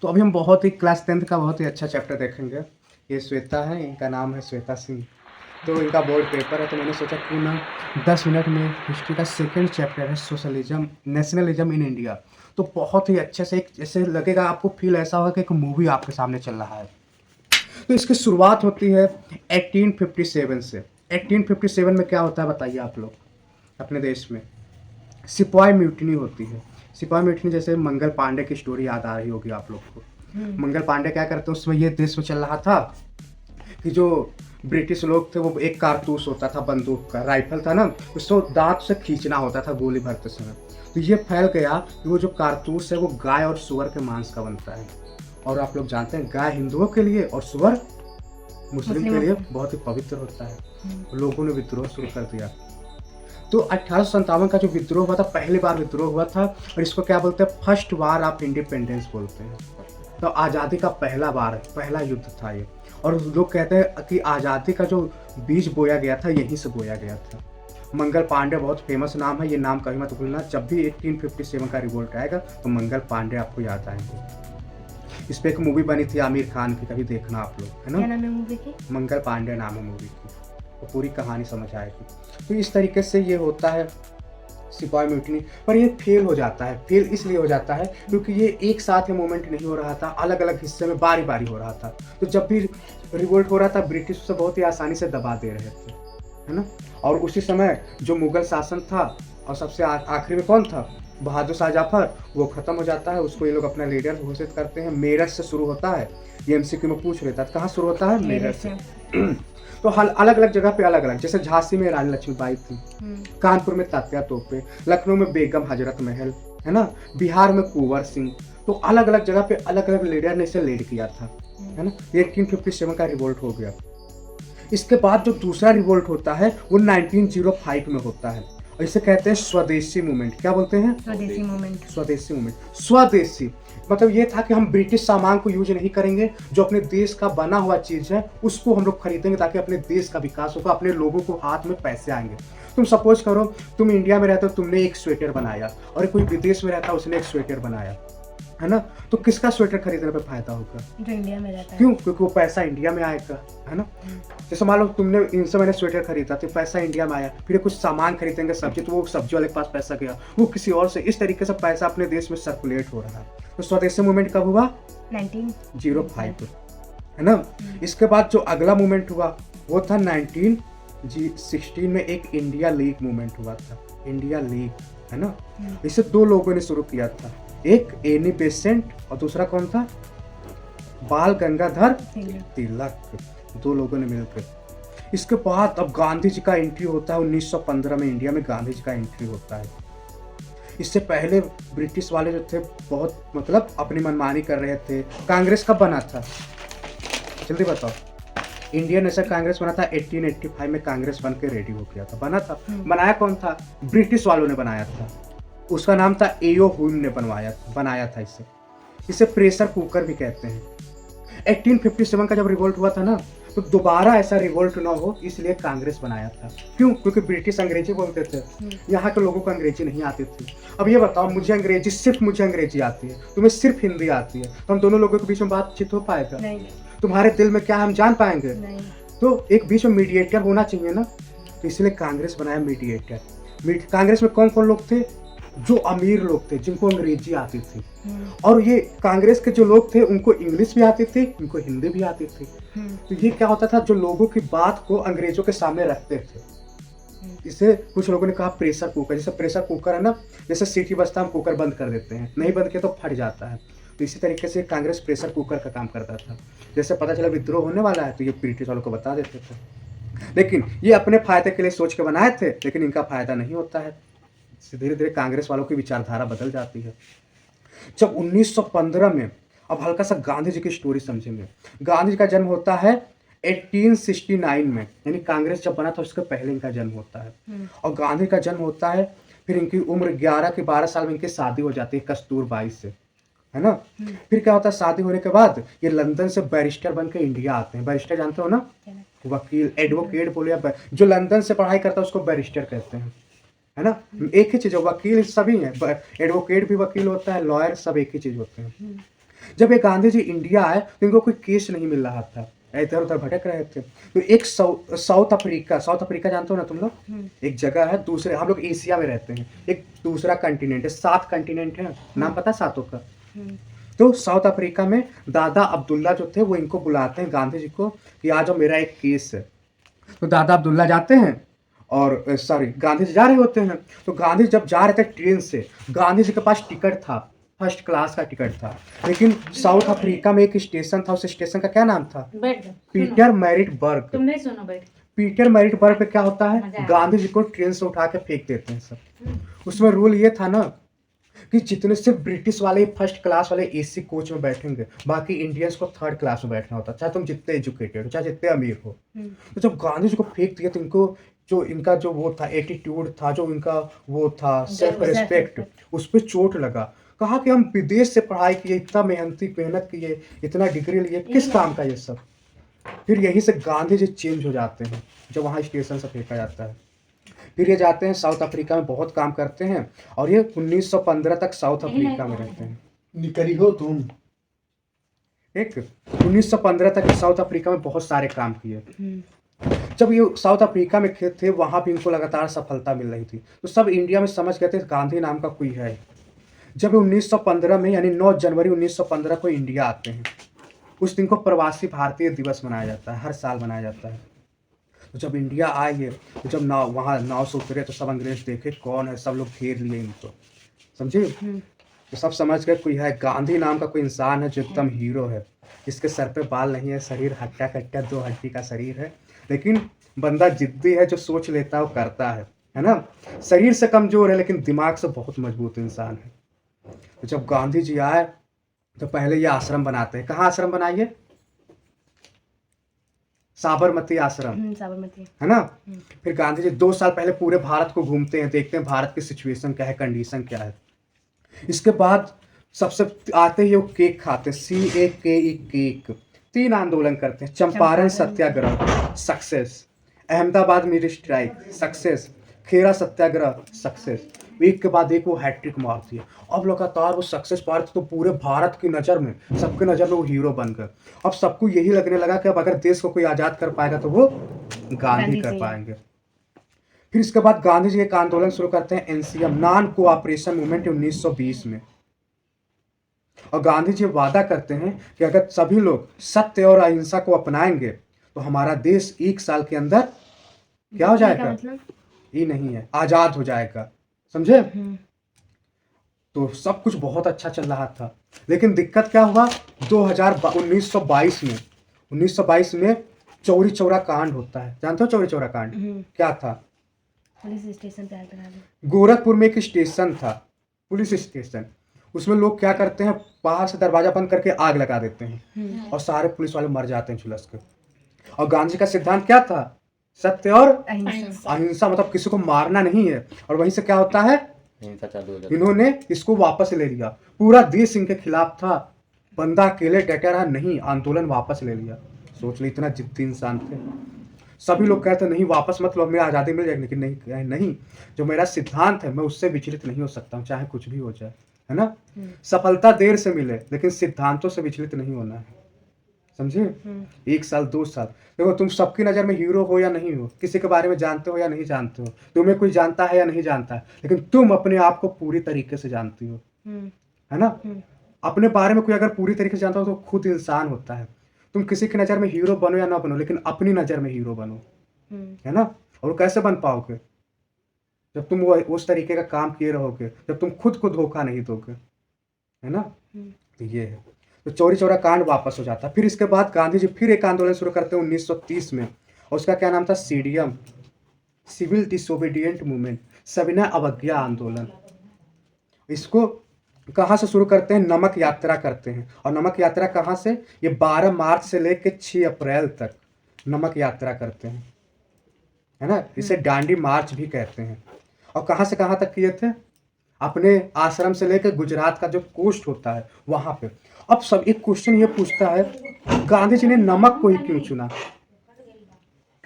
तो अभी हम बहुत ही क्लास 10th का बहुत ही अच्छा चैप्टर देखेंगे। ये श्वेता है, इनका नाम है श्वेता सिंह। तो इनका बोर्ड पेपर है, तो मैंने सोचा क्यों ना 10 मिनट में हिस्ट्री का सेकंड चैप्टर है सोशलिज्म नेशनलिज्म इन इंडिया। तो बहुत ही अच्छे से एक जैसे लगेगा आपको फील ऐसा होगा कि एक मूवी आपके सामने चल रहा है। तो इसकी शुरुआत होती है 1857 से। 1857 में क्या होता है बताइए आप लोग अपने देश में? सिपाही म्यूटनी होती है। सिपाही म्यूटनी जैसे मंगल पांडे की स्टोरी याद आ रही होगी आप लोग को। मंगल पांडे क्या करते हैं उसमें, ये देश में चल रहा था कि जो ब्रिटिश लोग थे वो एक कारतूस होता था, बंदूक का राइफल था ना, उसको दांत से खींचना होता था गोली भरते समय। तो ये फैल गया कि वो जो कारतूस है वो गाय और सुअर के मांस का बनता है। और आप लोग जानते हैं गाय हिंदुओं के लिए और सुअर मुस्लिम के लिए बहुत ही पवित्र होता है। लोगों ने विद्रोह शुरू कर दिया। तो 1857 का जो विद्रोह हुआ था, पहली बार विद्रोह हुआ था, और इसको क्या बोलते हैं, फर्स्ट वार ऑफ इंडिपेंडेंस बोलते हैं। तो आज़ादी का पहला बार, पहला युद्ध था ये। और लोग कहते हैं कि आज़ादी का जो बीज बोया गया था यहीं से बोया गया था। मंगल पांडे बहुत फेमस नाम है, ये नाम कभी मत भूलना। जब भी 1857 का रिवोल्ट आएगा तो मंगल पांडे आपको याद आएंगे। इस पे एक मूवी बनी थी आमिर खान की, कभी देखना आप लोग, है ना? क्या नाम है मूवी की? मंगल पांडे नाम है मूवी की, वो पूरी कहानी समझ आएगी। तो इस तरीके से ये होता है सिपाही म्यूटनी। पर ये फेल हो जाता है। फेल इसलिए हो जाता है क्योंकि ये एक साथ ये मूवमेंट नहीं हो रहा था, अलग अलग हिस्से में बारी बारी हो रहा था। तो जब भी रिवोल्ट हो रहा था ब्रिटिश उसे बहुत ही आसानी से दबा दे रहे थे, है ना? और उसी समय जो मुगल शासन था, और सबसे आखिरी में कौन था, बहादुर शाह जफर, वो खत्म हो जाता है। उसको ये लोग अपना लीडर घोषित करते हैं। मेरठ से शुरू होता है। ये एमसीक्यू में पूछ लेता है कहाँ शुरू होता है, मेरठ से। तो हल अलग अलग जगह पे अलग अलग, जैसे झांसी में रानी लक्ष्मीबाई थी, कानपुर में तात्या तोपे, लखनऊ में बेगम हजरत महल, है ना, बिहार में कुंवर सिंह। तो अलग अलग जगह पे अलग अलग लीडर ने इसे लीड किया था, है ना। 1857 का रिवोल्ट हो गया। इसके बाद जो दूसरा रिवोल्ट होता है वो 1905 में होता है, और इसे कहते हैं स्वदेशी मूवमेंट। क्या बोलते हैं? स्वदेशी मूवमेंट। स्वदेशी मूवमेंट। स्वदेशी मतलब ये था कि हम ब्रिटिश सामान को यूज नहीं करेंगे, जो अपने देश का बना हुआ चीज है उसको हम लोग खरीदेंगे ताकि अपने देश का विकास होगा, अपने लोगों को हाथ में पैसे आएंगे। तुम सपोज करो तुम इंडिया में रहते हो, तुमने एक स्वेटर बनाया, और कोई विदेश में रहता उसने एक स्वेटर बनाया, है ना। तो किसका स्वेटर खरीदने पे फायदा होगा? जो इंडिया में रहता है। क्यों? क्योंकि वो पैसा इंडिया में आएगा, है ना। जैसे मान लो तुमने इनसे मैंने स्वेटर खरीदा तो पैसा इंडिया में आया, फिर कुछ सामान खरीदेंगे सब्जी, तो वो सब्जी वाले के पास पैसा गया, वो किसी और से, इस तरीके से पैसा अपने देश में सर्कुलेट हो रहा है। तो स्वदेशी मूवमेंट कब हुआ? 1905, है ना। इसके बाद जो अगला मूवमेंट हुआ वो था 1916 में, एक इंडिया लीग मूवमेंट हुआ था। इंडिया लीग, है ना। इसे दो लोगों ने शुरू किया था, एक एनी बेसेंट और दूसरा कौन था, बाल गंगाधर तिलक। दो लोगों ने मिलकर। इसके बाद अब गांधी जी का एंट्री होता है 1915 में। इंडिया में गांधी जी का एंट्री होता है। इससे पहले ब्रिटिश वाले जो थे बहुत मतलब अपनी मनमानी कर रहे थे। कांग्रेस कब बना था, जल्दी बताओ? इंडियन नेशनल कांग्रेस बना था 1885 में। कांग्रेस बन के रेडी हो गया था, बना था। बनाया कौन था? ब्रिटिश वालों ने बनाया था। उसका नाम था एओ हुम ने बनाया था इसे। इसे प्रेशर कुकर भी कहते हैं। 1857 का जब रिवोल्ट हुआ था ना, तो दोबारा ऐसा रिवोल्ट ना हो इसलिए कांग्रेस बनाया था। क्यों? क्योंकि ब्रिटिश अंग्रेजी बोलते थे, यहाँ के लोगों को अंग्रेजी नहीं आती थी। अब ये बताओ, सिर्फ मुझे अंग्रेजी आती है, तुम्हें सिर्फ हिंदी आती है, तो हम दोनों लोगों के बीच में बातचीत हो पाएगा? नहीं। तुम्हारे दिल में क्या हम जान पाएंगे? नहीं। तो एक बीच में मीडिएटर होना चाहिए ना, तो इसलिए कांग्रेस बनाया मीडिएटर। कांग्रेस में कौन कौन लोग थे? जो अमीर लोग थे जिनको अंग्रेजी आती थी, और ये कांग्रेस के जो लोग थे उनको इंग्लिश भी आती थी, उनको हिंदी भी आती थी। तो ये क्या होता था, जो लोगों की बात को अंग्रेजों के सामने रखते थे। इसे कुछ लोगों ने कहा प्रेशर कुकर। जैसे प्रेशर कुकर है ना, जैसे सीटी बजता हम कुकर बंद कर देते हैं, नहीं बंद किया तो फट जाता है। तो इसी तरीके से कांग्रेस प्रेशर कुकर का काम करता था। जैसे पता चला विद्रोह होने वाला है तो ये ब्रिटिश वालों को बता देते थे। लेकिन ये अपने फायदे के लिए सोच के बनाए थे, लेकिन इनका फायदा नहीं होता है। धीरे धीरे कांग्रेस वालों की विचारधारा बदल जाती है। जब 1915 में, अब हल्का सा गांधी जी की स्टोरी समझेंगे। गांधी जी का जन्म होता है 1869 में, यानी कांग्रेस जब बना था उसके पहले इनका जन्म होता है। और गांधी का जन्म होता है, फिर इनकी उम्र 11 के 12 साल में इनकी शादी हो जाती है कस्तूरबाई से, है ना। फिर क्या होता है, शादी होने के बाद ये लंदन से बैरिस्टर बन के इंडिया आते हैं। बैरिस्टर जानते हो ना, वकील, एडवोकेट बोले, जो लंदन से पढ़ाई करता है उसको बैरिस्टर कहते हैं, है ना। एक ही चीज है, वकील सभी है, एडवोकेट भी वकील होता है, लॉयर सब एक ही चीज होते हैं। जब ये गांधी जी इंडिया आए तो इनको कोई केस नहीं मिल रहा था, इधर उधर भटक रहे थे। तो एक साउथ अफ्रीका जानते हो ना तुम लोग, एक जगह है, दूसरे हम लोग एशिया में रहते हैं, एक दूसरा कंटिनेंट है, 7 कंटिनेंट है, नाम पता है सातों का। तो साउथ अफ्रीका में दादा अब्दुल्ला जो थे वो इनको बुलाते हैं गांधी जी को कि आ जाओ मेरा एक केस है। तो दादा अब्दुल्ला जाते हैं और सॉरी गांधी जी जा रहे होते हैं। तो गांधी जब जा रहे थे ट्रेन से, गांधी जी के पास टिकट था, फर्स्ट क्लास का टिकट था, लेकिन साउथ अफ्रीका में एक स्टेशन था, उस स्टेशन का क्या नाम था, बैठ जाओ, पीटर मैरिटबर्ग। तुम नहीं सुनो, बैठ। पीटर मैरिटबर्ग पे क्या होता मजा है, आया। गांधी जी को ट्रेन से उठा के फेंक देते हैं सब। उसमें रूल ये था ना कि जितने सिर्फ ब्रिटिश वाले फर्स्ट क्लास वाले एसी कोच में बैठेंगे, बाकी इंडियंस को थर्ड क्लास में बैठना होता, चाहे तुम जितने एजुकेटेड हो, चाहे जितने अमीर हो। तो जब गांधी जी को फेंक दिया तो इनको जो इनका जो वो था एटीट्यूड था, जो इनका वो था सेल्फ रिस्पेक्ट, उस पर चोट लगा। कहा कि हम विदेश से पढ़ाई किए, इतना मेहनत किए, इतना डिग्री लिए, किस काम का ये सब। फिर यहीं से गांधी जी चेंज हो जाते हैं जब वहाँ स्टेशन से फेंका जाता है। फिर ये जाते हैं साउथ अफ्रीका में, बहुत काम करते हैं, और ये 1915 तक साउथ अफ्रीका में रहते हैं। निकली हो तुम। एक 1915 तक साउथ अफ्रीका में बहुत सारे काम किए। जब ये साउथ अफ्रीका में थे वहाँ भी इनको लगातार सफलता मिल रही थी, तो सब इंडिया में समझ गए थे गांधी नाम का कोई है। जब 1915 में यानी 9 जनवरी 1915 को इंडिया आते हैं, उस दिन को प्रवासी भारतीय दिवस मनाया जाता है, हर साल मनाया जाता है। तो जब इंडिया आए, तो जब वहाँ नाव से उतरे तो सब अंग्रेज देखे कौन है, सब लोग घेर लिए इनको, समझे। तो सब समझ गए कोई है, गांधी नाम का कोई इंसान है जो एकदम हीरो है, जिसके सर पे बाल नहीं है, शरीर हट्टा कट्टा 2 हड्डी का शरीर है, लेकिन बंदा जिद्दी है, जो सोच लेता है वो करता है ना। शरीर से कमजोर है लेकिन दिमाग से बहुत मजबूत इंसान है। तो जब गांधी जी आए तो पहले ये आश्रम बनाते हैं। कहाँ आश्रम बनाइए, साबरमती आश्रम, साबरमती। है ना। फिर गांधी जी 2 साल पहले पूरे भारत को घूमते हैं, देखते हैं भारत की सिचुएशन क्या है, कंडीशन क्या है। इसके बाद सबसे आते ही वो केक खाते हैं, CAKE केक। 3 आंदोलन करते हैं, Champaran Satyagraha success, Ahmedabad mill strike success, Kheda Satyagraha success. एक के बाद एक वो हैट्रिक मारती है। अब लगातार वो सक्सेस पा रहे थे, तो पूरे भारत की नज़र में, सबके नज़र में वो हीरो बन गए। अब सबको यही लगने लगा कि अब अगर देश को कोई आज़ाद कर पाएगा तो वो गांधी कर पाएंगे। फिर इसके बाद गांधी जी एक आंदोलन शुरू करते हैं, NCM नॉन कोऑपरेशन मूवमेंट 1920 में। और गांधी जी वादा करते हैं कि अगर सभी लोग सत्य और अहिंसा को अपनाएंगे तो हमारा देश 1 साल के अंदर क्या हो जाएगा, मतलब ये नहीं है, आजाद हो जाएगा, समझे। तो सब कुछ बहुत अच्छा चल रहा था, लेकिन दिक्कत क्या हुआ, 1922 में चौरी चौरा कांड होता है। जानते हो चौरी चौरा कांड क्या था? पुलिस स्टेशन पे आग लगा दी। गोरखपुर में एक स्टेशन था, पुलिस स्टेशन। उसमें लोग क्या करते हैं, बाहर से दरवाजा बंद करके आग लगा देते हैं और सारे पुलिस वाले मर जाते हैं झुलस के। और गांधी का सिद्धांत क्या था, सत्य और अहिंसा, मतलब किसी को मारना नहीं है। और वहीं से क्या होता है, इन्होंने इसको वापस ले लिया। पूरा देश इनके खिलाफ था, बंदा अकेले डटा रहा नहीं, आंदोलन वापस ले लिया। सोच ली, इतना जिद्दी इंसान थे। सभी लोग कहते नहीं वापस मत लो, हमें आज़ादी मिल जाएगी, लेकिन नहीं, जो मेरा सिद्धांत है मैं उससे विचलित नहीं हो सकता हूँ, चाहे कुछ भी हो जाए, है ना। सफलता देर से मिले लेकिन सिद्धांतों से विचलित नहीं होना है, समझे। 1 साल 2 साल, देखो तुम सबकी नज़र में हीरो हो या नहीं हो, किसी के बारे में जानते हो या नहीं जानते हो, तुम्हें कोई जानता है या नहीं जानता है, लेकिन तुम अपने आप को पूरी तरीके से जानती हो, है ना। अपने बारे में कोई अगर पूरी तरीके से जानता हो तो खुद इंसान होता है। तुम किसी की नज़र में हीरो बनो या ना बनो, लेकिन अपनी नज़र में हीरो बनो, है ना। और कैसे बन पाओगे, जब तुम वो उस तरीके का काम किए रहोगे, जब तुम खुद को धोखा नहीं दोगे, है ना। तो ये है, तो चौरी चौरा कांड वापस हो जाता है। फिर इसके बाद गांधी जी फिर एक आंदोलन शुरू करते हैं 1930 में, और उसका क्या नाम था, CDM, सिविल डिसोबीडिएंट मूवमेंट, सविनय अवज्ञा आंदोलन। इसको कहाँ से शुरू करते हैं, नमक यात्रा करते हैं। और नमक यात्रा कहाँ से, ये 12 मार्च से लेकर 6 अप्रैल तक नमक यात्रा करते हैं, है ना। इसे डांडी मार्च भी कहते हैं। और कहाँ से कहाँ तक किए थे, अपने आश्रम से लेकर गुजरात का जो कोस्ट होता है वहाँ पे। अब सब एक क्वेश्चन ये पूछता है, गांधी जी ने नमक को ही क्यों चुना,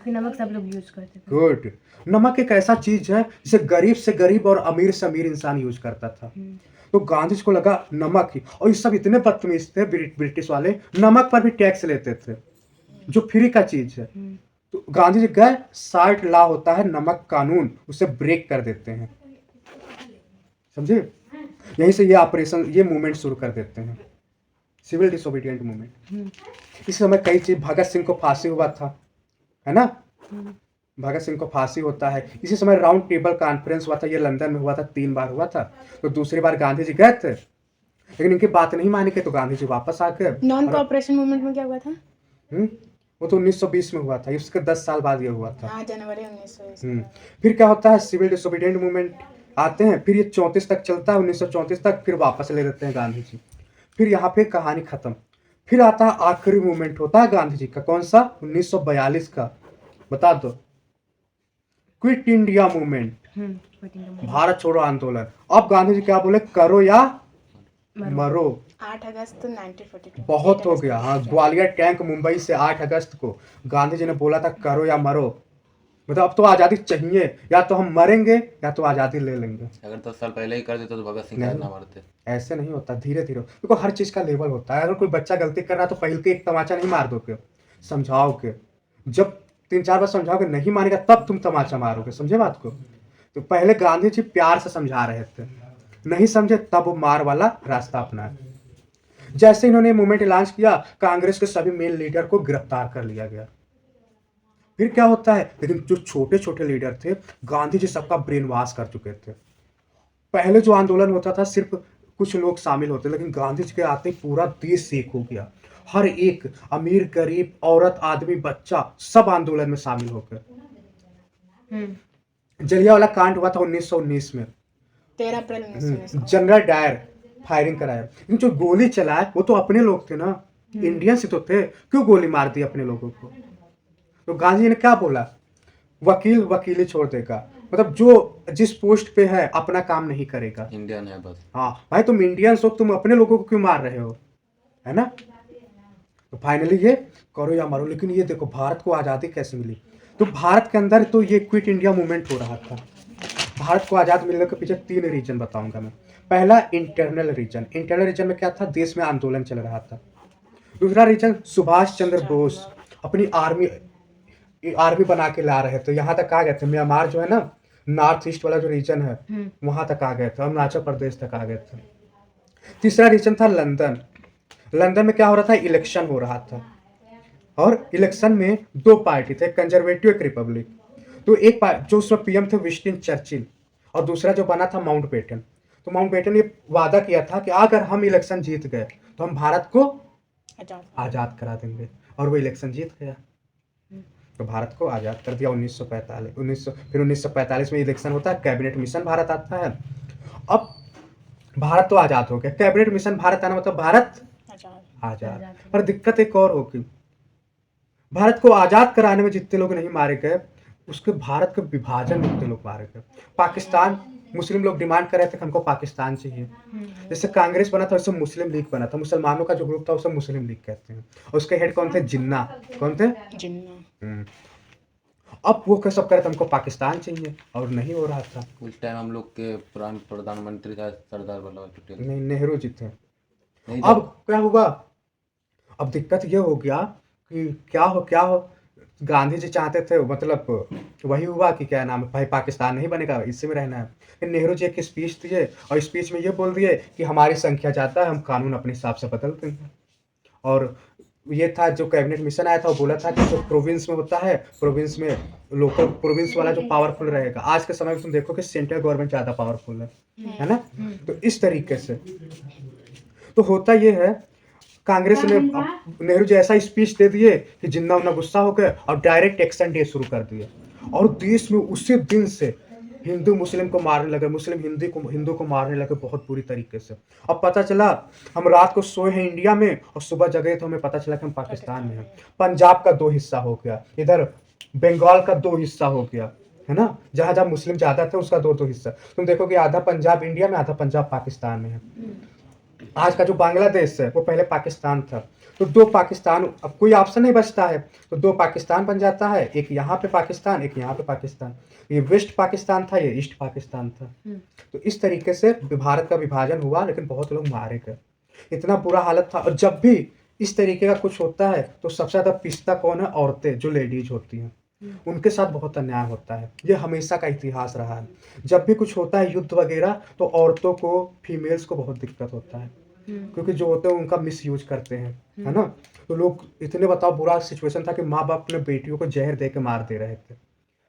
फिर नमक सब लोग यूज करते थे। गुड। नमक एक ऐसा चीज है जिसे गरीब से गरीब और अमीर से अमीर इंसान यूज करता था। तो गांधी जी को लगा नमक ही, और ये सब इतने बदतमीज थे ब्रिटिश वाले, नमक पर भी टैक्स लेते थे जो फ्री का चीज है। तो गांधी जी गए, 60 लॉ होता है नमक कानून, उसे ब्रेक कर देते हैं, समझे। यहीं से ये ऑपरेशन, ये मूवमेंट शुरू कर देते हैं, सिविल डिसोबीडिएंट मूवमेंट। इस समय कई चीज, भगत सिंह को फांसी हुआ था, है ना, भगत सिंह को फांसी होता है। इसी समय राउंड टेबल कॉन्फ्रेंस हुआ था, ये लंदन में हुआ था, 3 बार हुआ था। तो दूसरी बार गांधी जी गए थे, लेकिन इनकी बात नहीं मानी के, तो गांधी जी वापस आ गए। नॉन कोऑपरेशन मूवमेंट में क्या हुआ था? वो तो 1920 में हुआ था, इसके 10 साल बाद ये हुआ था। हाँ, जनवरी 1920। फिर क्या होता है, सिविल डिसोबीडिएंट मूवमेंट आते हैं, फिर ये 34 तक चलता है, 1934 तक, फिर वापस ले लेते हैं गांधी जी। फिर यहाँ पे कहानी खत्म। फिर आता है आखिरी मूवमेंट होता है गांधी जी का, कौन सा, 1942 का, बता दो। क्विट इंडिया मूवमेंट, भारत छोड़ो आंदोलन। अब गांधी जी क्या बोले, करो या मरो। 8 अगस्त 1942। बहुत हो गया। हाँ, ग्वालियर टैंक मुंबई से 8 अगस्त को गांधी जी ने बोला था करो या मरो, मतलब अब तो आजादी चाहिए, या तो हम मरेंगे या तो आजादी ले लेंगे। अगर 10 साल पहले ही कर देते तो भगत सिंह शायद ना मरते। ऐसे नहीं होता, धीरे धीरे। देखो हर चीज का लेवल होता है। अगर कोई बच्चा गलती कर रहा है तो पहले के एक तमाचा नहीं मार दोगे, समझाओगे। जब 3-4 बार समझाओगे, नहीं मानेगा, तब तुम तमाचा मारोगे, समझे बात को। तो पहले गांधी जी प्यार से समझा रहे थे, नहीं समझे तब वो मार वाला रास्ता अपनाए। जैसे इन्होंने मूवमेंट लॉन्च किया, कांग्रेस के सभी मेन लीडर को गिरफ्तार कर लिया गया। फिर क्या होता है, लेकिन जो छोटे छोटे लीडर थे, गांधी जी सबका ब्रेन वॉश कर चुके थे। पहले जो आंदोलन होता था सिर्फ कुछ लोग शामिल होते, लेकिन गांधी जी के आते ही पूरा देश एक हो गया। हर एक, अमीर गरीब, औरत आदमी बच्चा, सब आंदोलन में शामिल हो गए। जलियांवाला कांड हुआ था 1919 में, 13 अप्रैल 1919 को। जनरल डायर फायरिंग कराया, लेकिन जो गोली चलाए वो तो अपने लोग थे ना, इंडियंस ही तो थे, क्यों गोली मार दी अपने लोगों को। तो गांधी जी ने क्या बोला, वकील वकीली छोड़ देगा, मतलब जो जिस पोस्ट पे है अपना काम नहीं करेगा, इंडियन है बस। हाँ भाई, तुम इंडियंस हो, तुम अपने लोगों को क्यों मार रहे हो, है ना। तो फाइनली ये करो या मरो। लेकिन ये देखो भारत को आज़ादी कैसे मिली। तो भारत के अंदर तो ये क्विट इंडिया मूवमेंट हो रहा था। भारत को आज़ाद मिलने के पीछे 3 रीजन बताऊंगा मैं। पहला इंटरनल रीजन, इंटरनल रीजन में क्या था, देश में आंदोलन चल रहा था। दूसरा रीजन, सुभाष चंद्र बोस अपनी आर्मी बना के ला रहे थे, यहाँ तक आ गए थे। म्यांमार जो है ना, नॉर्थ ईस्ट वाला जो रीजन है, वहां तक आ गए थे, अरुणाचल प्रदेश तक आ गए थे। तीसरा रीजन था लंदन। लंदन में क्या हो रहा था, इलेक्शन हो रहा था, और इलेक्शन में 2 पार्टी थे, कंजर्वेटिव, एक रिपब्लिक। तो एक जो उसमें पीएम थे विंस्टन चर्चिल, और दूसरा जो बना था माउंटबेटन। तो माउंटबेटन ने वादा किया था कि अगर हम इलेक्शन जीत गए तो हम भारत को आज़ाद करा देंगे, और वो इलेक्शन जीत गया, तो भारत को आज़ाद कर दिया 1945। फिर 1945 में इलेक्शन होता है, कैबिनेट मिशन भारत आता है। अब भारत तो आज़ाद हो गया, कैबिनेट मिशन भारत आना मतलब भारत आज़ाद। पर दिक्कत एक और होगी, भारत को आज़ाद कराने में जितने लोग नहीं मारे गए, उसके भारत के विभाजन में उतने लोग मारे गए। पाकिस्तान, मुस्लिम लोग डिमांड कर रहे थे कि हमको पाकिस्तान चाहिए। जैसे कांग्रेस बना था वैसे मुस्लिम लीग बना था, मुसलमानों का जो ग्रुप था उसे मुस्लिम लीग कहते हैं, और उसके हेड कौन थे, जिन्ना। कौन थे, जिन्ना। अब वो क्या सब करे थे, हमको पाकिस्तान चाहिए, और नहीं हो रहा था। उस टाइम हम लोग के पुराने प्रधानमंत्री था सरदार वल्लभ भाई पटेल। नहीं, नेहरू जी थे। नहीं अब क्या हुआ, अब दिक्कत ये हो गया कि क्या हो, गांधी जी चाहते थे, मतलब वही हुआ कि क्या नाम है, भाई पाकिस्तान नहीं बनेगा, इसी में रहना है। फिर नेहरू जी एक स्पीच दिए, और स्पीच में ये बोल दिए कि हमारी संख्या ज़्यादा है, हम कानून अपने हिसाब से बदल देंगे। और ये था जो कैबिनेट मिशन आया था, वो बोला था कि जो प्रोविंस में होता है, प्रोविंस में लोकल प्रोविंस वाला जो पावरफुल रहेगा। आज के समय में तुम देखो कि सेंट्रल गवर्नमेंट ज़्यादा पावरफुल है ना। तो इस तरीके से तो होता ये है, कांग्रेस ने नेहरू जी ऐसा स्पीच दे दिए कि जिन्ना उन्ना गुस्सा हो गए, और डायरेक्ट एक्शन डे शुरू कर दिए, और देश में उसी दिन से हिंदू मुस्लिम को मारने लगे, मुस्लिम हिंदू को मारने लगे बहुत बुरी तरीके से। अब पता चला, हम रात को सोए हैं इंडिया में, और सुबह जगे तो हमें पता चला कि हम पाकिस्तान में हैं। पंजाब का 2 हिस्सा हो गया, इधर बंगाल का 2 हिस्सा हो गया, है ना। जहाँ जहाँ मुस्लिम ज़्यादा थे उसका 2 हिस्सा। तुम देखो कि आधा पंजाब इंडिया में, आधा पंजाब पाकिस्तान में है। आज का जो बांग्लादेश है वो पहले पाकिस्तान था। तो दो पाकिस्तान, अब कोई ऑप्शन नहीं बचता है, तो दो पाकिस्तान बन जाता है, एक यहाँ पे पाकिस्तान, एक यहाँ पे पाकिस्तान। ये वेस्ट पाकिस्तान था, ये ईस्ट पाकिस्तान था। तो इस तरीके से भारत का विभाजन हुआ, लेकिन बहुत लोग मारे गए, इतना बुरा हालत था। और जब भी इस तरीके का कुछ होता है तो सबसे ज़्यादा पिसता कौन है? औरतें, जो लेडीज होती हैं, उनके साथ बहुत अन्याय होता है। ये हमेशा का इतिहास रहा है। जब भी कुछ होता है युद्ध वगैरह, तो औरतों को, फीमेल्स को बहुत दिक्कत होता है, क्योंकि जो होते हैं उनका मिस यूज करते हैं, है ना। तो लोग इतने, बताओ, बुरा सिचुएशन था कि माँ बाप अपने बेटियों को जहर दे के मार दे रहे थे।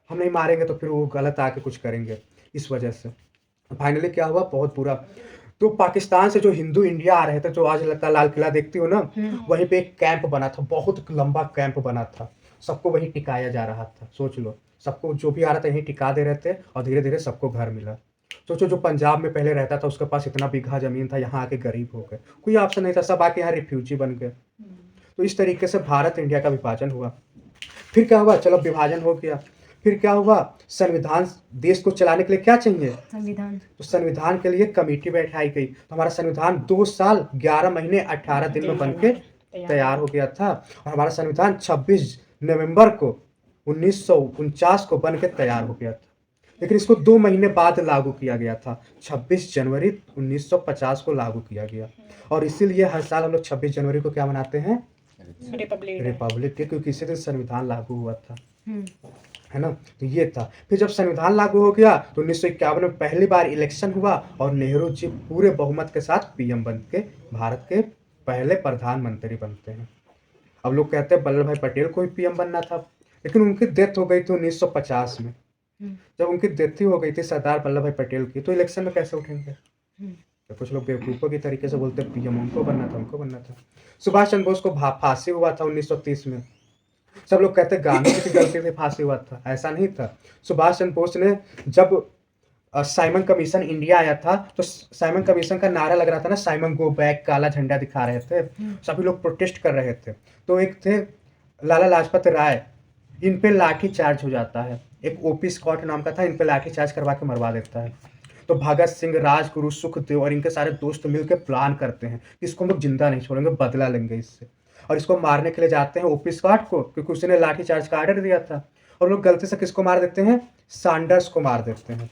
हम नहीं मारेंगे तो फिर वो गलत आके कुछ करेंगे, इस वजह से फाइनली क्या हुआ, बहुत बुरा। तो पाकिस्तान से जो हिंदू इंडिया आ रहे थे, जो आज लगता लाल किला देखती हो ना, वहीं पे एक कैंप बना था, बहुत लंबा कैंप बना था, सबको वहीं टिकाया जा रहा था। सोच लो, सबको जो भी आ रहा था यहीं टिका दे रहे थे, और धीरे धीरे सबको घर मिला। सोचो, जो पंजाब में पहले रहता था उसके पास इतना बीघा जमीन था, यहाँ आके गरीब हो गए, कोई ऑप्शन नहीं था, सब आके यहाँ रिफ्यूजी बन गए। तो इस तरीके से भारत इंडिया का विभाजन हुआ। फिर क्या हुआ, चलो विभाजन हो गया, फिर क्या हुआ, संविधान, देश को चलाने के लिए क्या चाहिए? संविधान। तो संविधान के लिए कमेटी बैठाई गई। तो हमारा संविधान 2 साल 11 महीने 18 दिन में बनके तैयार हो गया था, और हमारा संविधान 26 नवंबर को 1949 को बन के तैयार हो गया था। लेकिन इसको 2 महीने बाद लागू किया गया था, 26 जनवरी 1950 को लागू किया गया। और इसीलिए हर साल हम लोग 26 जनवरी को क्या मनाते हैं? रिपब्लिक डे, क्योंकि इसी दिन संविधान लागू हुआ था, है ना। तो ये था। फिर जब संविधान लागू हो गया तो 1951 में पहली बार इलेक्शन हुआ, और नेहरू जी पूरे बहुमत के साथ पीएम बन के भारत के पहले प्रधानमंत्री बनते हैं। अब लोग कहते हैं वल्लभ भाई पटेल को ही पीएम बनना था, लेकिन उनकी डेथ हो गई थी 1950 में। जब उनकी डेथ ही हो गई थी सरदार वल्लभ भाई पटेल की, तो इलेक्शन में कैसे उठेंगे? तो कुछ लोग बेवकूफ़ों की तरीके से बोलते पीएम उनको बनना था, उनको बनना था। सुभाष चंद्र बोस को फांसी हुआ था 1930 में। सब लोग कहते हैं गांधी जी की गलती से फांसी हुआ था, ऐसा नहीं था। सुभाष चंद्र बोस ने जब साइमन कमीशन इंडिया आया था, तो साइमन कमीशन का नारा लग रहा था ना, साइमन गो बैक, काला झंडा दिखा रहे थे, सभी लोग प्रोटेस्ट कर रहे थे। तो एक थे लाला लाजपत राय, इन पे लाठी चार्ज हो जाता है, एक ओपी स्कॉट नाम का था, इन पे लाठी चार्ज करवा के मरवा देता है। तो भगत सिंह, राजगुरु, सुखदेव और इनके सारे दोस्त मिलकर प्लान करते हैं कि इसको हम लोग जिंदा नहीं छोड़ेंगे, बदला लेंगे इससे, और इसको मारने के लिए जाते हैं ओपी स्कॉट को, क्योंकि उसने लाठी चार्ज का ऑर्डर दिया था। और लोग गलती से किसको मार देते हैं? सैंडर्स को मार देते हैं।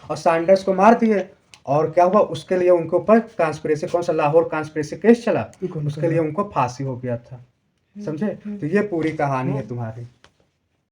और सैंडर्स को मार दिए, और क्या हुआ, उसके लिए उनके ऊपर कॉन्स्पिरेसी, कौन सा, लाहौर कॉन्स्पिरेसी केस चला, उसके लिए उनको फांसी हो गया था। समझे? तो ये पूरी कहानी है तुम्हारी।